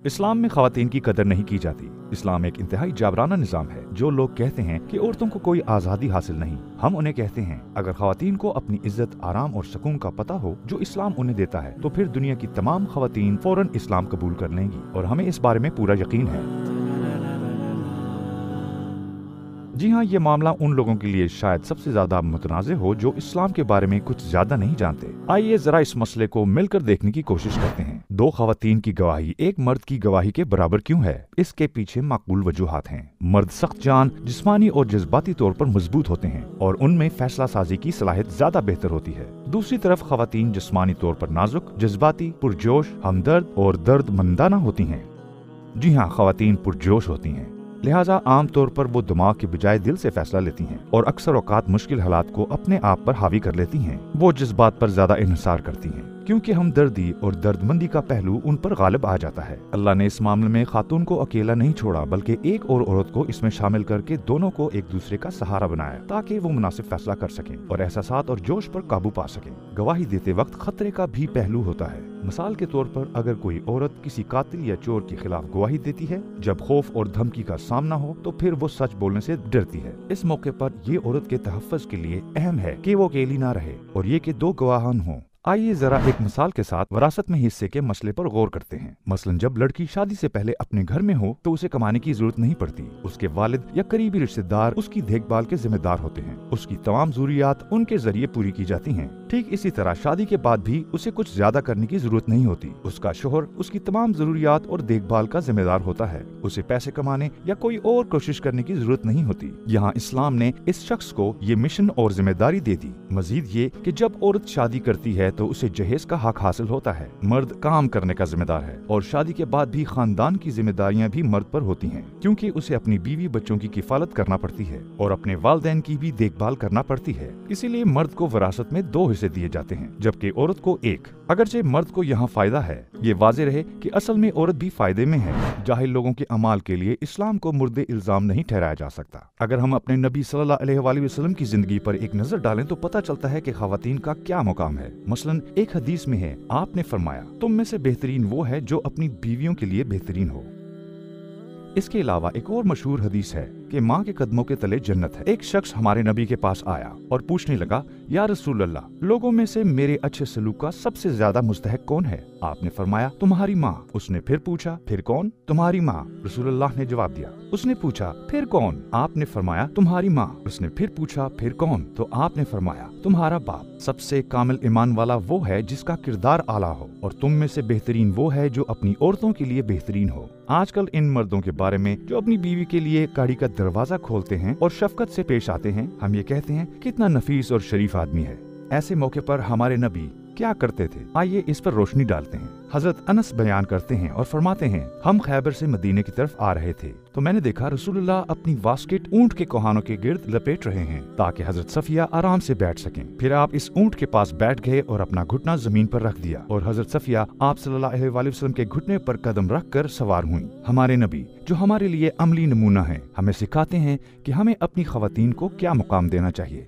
اسلام میں خواتین کی قدر نہیں کی جاتی۔ اسلام ایک انتہائی جابرانہ نظام ہے۔ جو لوگ کہتے ہیں کہ عورتوں کو کوئی آزادی حاصل نہیں، ہم انہیں کہتے ہیں اگر خواتین کو اپنی عزت، آرام اور سکون کا پتہ ہو جو اسلام انہیں دیتا ہے تو پھر دنیا کی تمام خواتین فوراً اسلام قبول کر لیں گی، اور ہمیں اس بارے میں پورا یقین ہے۔ جی ہاں، یہ معاملہ ان لوگوں کے لیے شاید سب سے زیادہ متنازع ہو جو اسلام کے بارے میں کچھ زیادہ نہیں جانتے۔ آئیے ذرا اس مسئلے کو مل کر دیکھنے کی کوشش کرتے ہیں۔ دو خواتین کی گواہی ایک مرد کی گواہی کے برابر کیوں ہے؟ اس کے پیچھے معقول وجوہات ہیں۔ مرد سخت جان، جسمانی اور جذباتی طور پر مضبوط ہوتے ہیں اور ان میں فیصلہ سازی کی صلاحیت زیادہ بہتر ہوتی ہے۔ دوسری طرف خواتین جسمانی طور پر نازک، جذباتی، پرجوش، ہمدرد اور درد مندانہ ہوتی ہیں۔ جی ہاں، خواتین پرجوش ہوتی ہیں، لہٰذا عام طور پر وہ دماغ کے بجائے دل سے فیصلہ لیتی ہیں اور اکثر اوقات مشکل حالات کو اپنے آپ پر حاوی کر لیتی ہیں۔ وہ جذبات پر زیادہ انحصار کرتی ہیں کیونکہ ہمدردی اور درد مندی کا پہلو ان پر غالب آ جاتا ہے۔ اللہ نے اس معاملے میں خاتون کو اکیلا نہیں چھوڑا بلکہ ایک اور عورت کو اس میں شامل کر کے دونوں کو ایک دوسرے کا سہارا بنایا تاکہ وہ مناسب فیصلہ کر سکیں اور احساسات اور جوش پر قابو پا سکیں۔ گواہی دیتے وقت خطرے کا بھی پہلو ہوتا ہے۔ مثال کے طور پر اگر کوئی عورت کسی قاتل یا چور کے خلاف گواہی دیتی ہے جب خوف اور دھمکی کا سامنا ہو تو پھر وہ سچ بولنے سے ڈرتی ہے۔ اس موقع پر یہ عورت کے تحفظ کے لیے اہم ہے کہ وہ اکیلی نہ رہے اور یہ کہ دو گواہان ہوں۔ آئیے ذرا ایک مثال کے ساتھ وراثت میں حصے کے مسئلے پر غور کرتے ہیں۔ مثلاً جب لڑکی شادی سے پہلے اپنے گھر میں ہو تو اسے کمانے کی ضرورت نہیں پڑتی۔ اس کے والد یا قریبی رشتہ دار اس کی دیکھ بھال کے ذمہ دار ہوتے ہیں۔ اس کی تمام ضروریات ان کے ذریعے پوری کی جاتی ہیں۔ ٹھیک اسی طرح شادی کے بعد بھی اسے کچھ زیادہ کرنے کی ضرورت نہیں ہوتی۔ اس کا شوہر اس کی تمام ضروریات اور دیکھ بھال کا ذمہ دار ہوتا ہے۔ اسے پیسے کمانے یا کوئی اور کوشش کرنے کی ضرورت نہیں ہوتی۔ یہاں اسلام نے اس شخص کو یہ مشن اور ذمہ داری دے دی۔ مزید یہ کہ جب عورت شادی کرتی ہے تو اسے جہیز کا حق حاصل ہوتا ہے۔ مرد کام کرنے کا ذمہ دار ہے اور شادی کے بعد بھی خاندان کی ذمہ داریاں بھی مرد پر ہوتی ہیں کیونکہ اسے اپنی بیوی بچوں کی کفالت کرنا پڑتی ہے اور اپنے والدین کی بھی دیکھ بھال کرنا پڑتی ہے۔ اسی لیے مرد کو وراثت میں 2 حصے دیے جاتے ہیں جبکہ عورت کو 1۔ اگرچہ مرد کو یہاں فائدہ ہے، یہ واضح رہے کہ اصل میں عورت بھی فائدے میں ہے۔ جاہل لوگوں کے اعمال کے لیے اسلام کو مرد الزام نہیں ٹھہرایا جا سکتا۔ اگر ہم اپنے نبی صلی اللہ علیہ وآلہ وسلم کی زندگی پر ایک نظر ڈالیں تو پتہ چلتا ہے کہ خواتین کا کیا مقام ہے۔ مثلاً ایک حدیث میں ہے، آپ نے فرمایا تم میں سے بہترین وہ ہے جو اپنی بیویوں کے لیے بہترین ہو۔ اس کے علاوہ ایک اور مشہور حدیث ہے کہ ماں کے قدموں کے تلے جنت ہے۔ ایک شخص ہمارے نبی کے پاس آیا اور پوچھنے لگا، یا رسول اللہ، لوگوں میں سے میرے اچھے سلوک کا سب سے زیادہ مستحق کون ہے؟ آپ نے فرمایا، تمہاری ماں۔ اس نے پھر پوچھا، پھر کون؟ تمہاری ماں۔ رسول اللہ نے جواب دیا۔ اس نے پوچھا، پھر کون؟ آپ نے فرمایا، تمہاری ماں۔ اس نے پھر پوچھا، پھر کون؟ تو آپ نے فرمایا، تمہارا باپ۔ سب سے کامل ایمان والا وہ ہے جس کا کردار اعلیٰ ہو، اور تم میں سے بہترین وہ ہے جو اپنی عورتوں کے لیے بہترین ہو۔ آج کل ان مردوں کے بارے میں جو اپنی بیوی کے لیے گاڑی کا دروازہ کھولتے ہیں اور شفقت سے پیش آتے ہیں، ہم یہ کہتے ہیں کتنا نفیس اور شریف آدمی ہے۔ ایسے موقع پر ہمارے نبی کیا کرتے تھے؟ آئیے اس پر روشنی ڈالتے ہیں۔ حضرت انس بیان کرتے ہیں اور فرماتے ہیں، ہم خیبر سے مدینے کی طرف آ رہے تھے تو میں نے دیکھا رسول اللہ اپنی واسکٹ اونٹ کے کوہانوں کے گرد لپیٹ رہے ہیں تاکہ حضرت صفیہ آرام سے بیٹھ سکیں۔ پھر آپ اس اونٹ کے پاس بیٹھ گئے اور اپنا گھٹنا زمین پر رکھ دیا اور حضرت صفیہ آپ صلی اللہ علیہ وآلہ وسلم کے گھٹنے پر قدم رکھ کر سوار ہوئیں۔ ہمارے نبی جو ہمارے لیے عملی نمونہ ہیں، ہمیں سکھاتے ہیں کہ ہمیں اپنی خواتین کو کیا مقام دینا چاہیے۔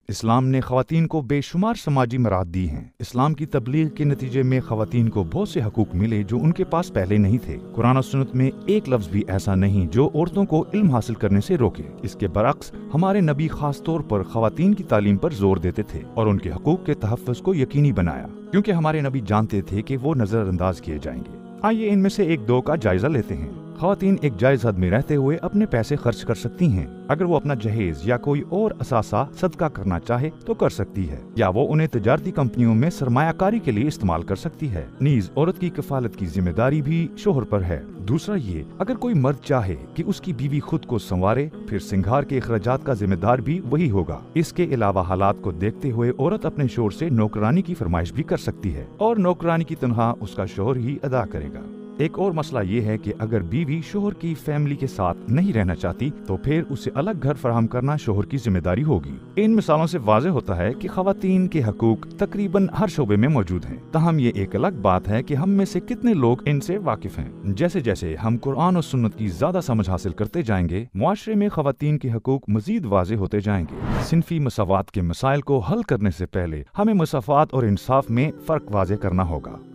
اسلام نے خواتین کو بے شمار سماجی مراد دی ہیں۔ اسلام کی تبلیغ کے نتیجے میں خواتین کو بہت سے حقوق ملے جو ان کے پاس پہلے نہیں تھے۔ قرآن و سنت میں ایک لفظ بھی ایسا نہیں جو عورتوں کو علم حاصل کرنے سے روکے۔ اس کے برعکس ہمارے نبی خاص طور پر خواتین کی تعلیم پر زور دیتے تھے اور ان کے حقوق کے تحفظ کو یقینی بنایا کیونکہ ہمارے نبی جانتے تھے کہ وہ نظر انداز کیے جائیں گے۔ آئیے ان میں سے 1-2 کا جائزہ لیتے ہیں۔ خواتین ایک جائز حد میں رہتے ہوئے اپنے پیسے خرچ کر سکتی ہیں۔ اگر وہ اپنا جہیز یا کوئی اور اثاثہ صدقہ کرنا چاہے تو کر سکتی ہے، یا وہ انہیں تجارتی کمپنیوں میں سرمایہ کاری کے لیے استعمال کر سکتی ہے۔ نیز عورت کی کفالت کی ذمہ داری بھی شوہر پر ہے۔ دوسرا یہ، اگر کوئی مرد چاہے کہ اس کی بیوی خود کو سنوارے، پھر سنگھار کے اخراجات کا ذمہ دار بھی وہی ہوگا۔ اس کے علاوہ حالات کو دیکھتے ہوئے عورت اپنے شوہر سے نوکرانی کی فرمائش بھی کر سکتی ہے اور نوکرانی کی تنخواہ اس کا شوہر ہی ادا کرے گا۔ ایک اور مسئلہ یہ ہے کہ اگر بیوی شوہر کی فیملی کے ساتھ نہیں رہنا چاہتی تو پھر اسے الگ گھر فراہم کرنا شوہر کی ذمہ داری ہوگی۔ ان مثالوں سے واضح ہوتا ہے کہ خواتین کے حقوق تقریباً ہر شعبے میں موجود ہیں، تاہم یہ ایک الگ بات ہے کہ ہم میں سے کتنے لوگ ان سے واقف ہیں۔ جیسے جیسے ہم قرآن و سنت کی زیادہ سمجھ حاصل کرتے جائیں گے، معاشرے میں خواتین کے حقوق مزید واضح ہوتے جائیں گے۔ صنفی مساوات کے مسائل کو حل کرنے سے پہلے ہمیں مساوات اور انصاف میں فرق واضح کرنا ہوگا۔